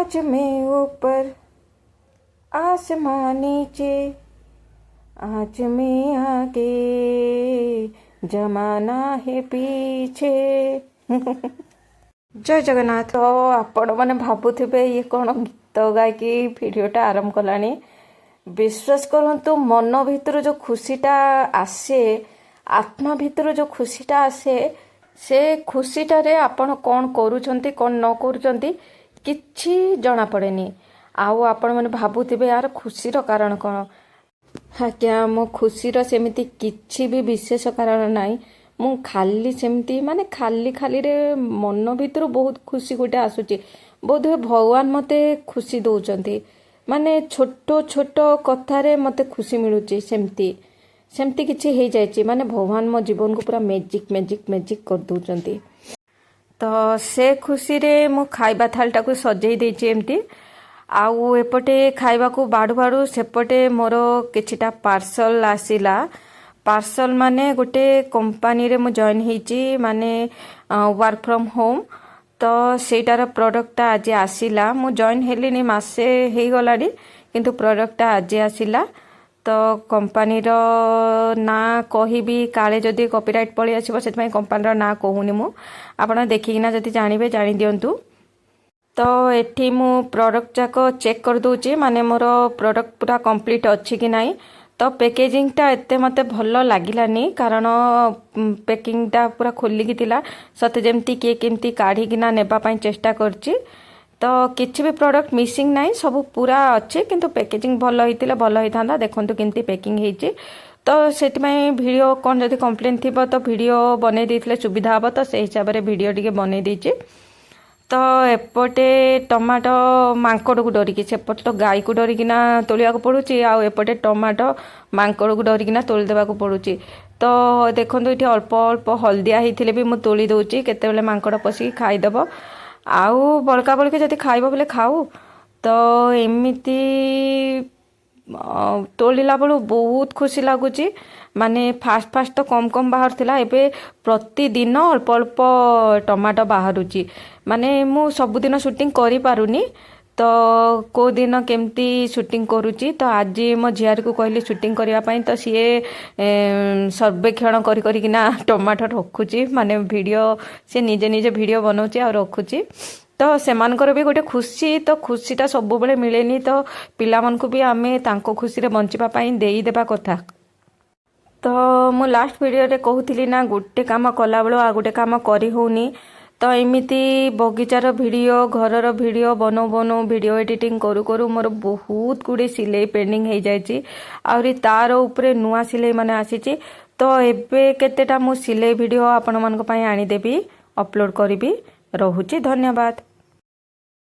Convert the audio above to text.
आज मैं ऊपर आसमां नीचे, आज मैं आगे जमाना है पीछे। जय जगन्नाथ। तो आपण मैंने भावुवे ये कौन गीत गायकी भिडटा आरंभ कलानी। विश्वास करंतु मन भितर जो खुशीटा आसे, आत्मा भितर जो खुशीटा आसे, से खुशीटारे आपण कौन करूछंती कौन न करूछंती किछि जना पड़ेनी। आउ आपण मैंने भावुवे यार खुशीर कारण कौन। हाँ क्या मो खुशीर सेमिति किछि भी विशेष कारण नाई। मु खाली सेमती माने खाली खाली रे मन भितर बहुत खुशी गोटे आसुची। बोधे भगवान मते खुशी दौचंती, माने छोटो छोटो कथारे मते खुशी मिलुची। सेमती सेमती किछि हे जायची, माने भगवान मो जीवन को पूरा मैजिक मैजिक मैजिक कर दौचंती। तो से खुशी रे मु खाइबा थालटा को सजेई देची एमती। आउ एपटे खाइबा को बाड़ू बाड़ू सेपटे मोर किछिटा पार्सल आसिला। पार्सल माने गोटे कंपनी रे मु जॉइन हेची, माने वर्क फ्रॉम होम। तो सेटार प्रोडक्टटा आज आसिला। मु जॉइन हेलिनी मासे हे गलाडी, किंतु प्रोडक्टटा आज आसिला। तो कंपनी रो ना कहिबी काले जदी कॉपीराइट पळी आसीबो, सेतमै कंपनी रो ना कहूनी मु। आपण देखिकिना जदी जानिबे जानि दियंतु। तो एठी मु प्रोडक्ट जाको चेक कर दूची, माने मोर प्रोडक्ट पूरा कंप्लीट अछि कि नाही। तो पैकेजिंगटा एते मते भल लागिलानी, कारण पैकिंगटा पूरा खोलिकी थिला, सते जेमती के केमती काढिकिना नेबा पई चेष्टा करची। तो किछि भी प्रोडक्ट मिसिंग नाही, सब पूरा अछि, किंतु पैकेजिंग भल होइतिला भल होइथांदा। देखंतु केमती पैकिंग हेची। तो सेटमै वीडियो कोन जदी कंप्लेंट थिबो तो वीडियो बनै देथिले सुविधा हबो। तो से हिसाब रे वीडियो टिके बनै देची। तो एपटे टमाटो मांकड़ को डरिकी, सेपटे तो गाई को डरिकिना तोलिया को पड़ुची, आ एपटे टमाटो मांकड़ को डरिकिना तोली देबा को पड़ुची। तो देखंतु इठी अल्प अल्प हल्दिया हेथिले भी मु तोली दउची, केतेबेले मांकड़ पसी खाई देबो। आउ बळका बळकी जदी खाइबो बोले खाऊ। तो एमिति तोलिला बेलू बहुत खुशी लगुची। माने फास्ट फास्ट तो कम कम बाहर थिला, एबे प्रतिदिन अल्प अल्प टमाटो बाहरुची। माने मु सबुदिन शूटिंग करि पारुनी, तो को दिन केमती शूटिंग करूची। तो आज मो झियार को कहली शूटिंग करिया पई, तो सीए सर्वेक्षण करि करिकिना टमाटो रखुची। माने वीडियो से निजे निजे वीडियो बनौची आ रखुची। तो सेमानकर भी गोटे खुशी, तो खुशीटा सब बेले मिलेनी। तो पिला मन को भी आमे तांको खुशी रे बंचिबा पई देई देबा कथा। तो मु लास्ट वीडियो रे कहूथिली ना, गोटे काम कला बेलो आ गोटे काम करी होनी। तो एमिति बगीचार वीडियो, घरर वीडियो बनो बनो वीडियो एडिटिंग करू करू मोर बहुत गुडे सिलाई पेंडिंग हो जाइए। आउरी तार उपरे नुआ सिलाई माने आसीची। तो एबे केतेटा मु सिलाई वीडियो आपण मन को पई आनी देबी, अपलोड करिबी। रहुची, धन्यवाद।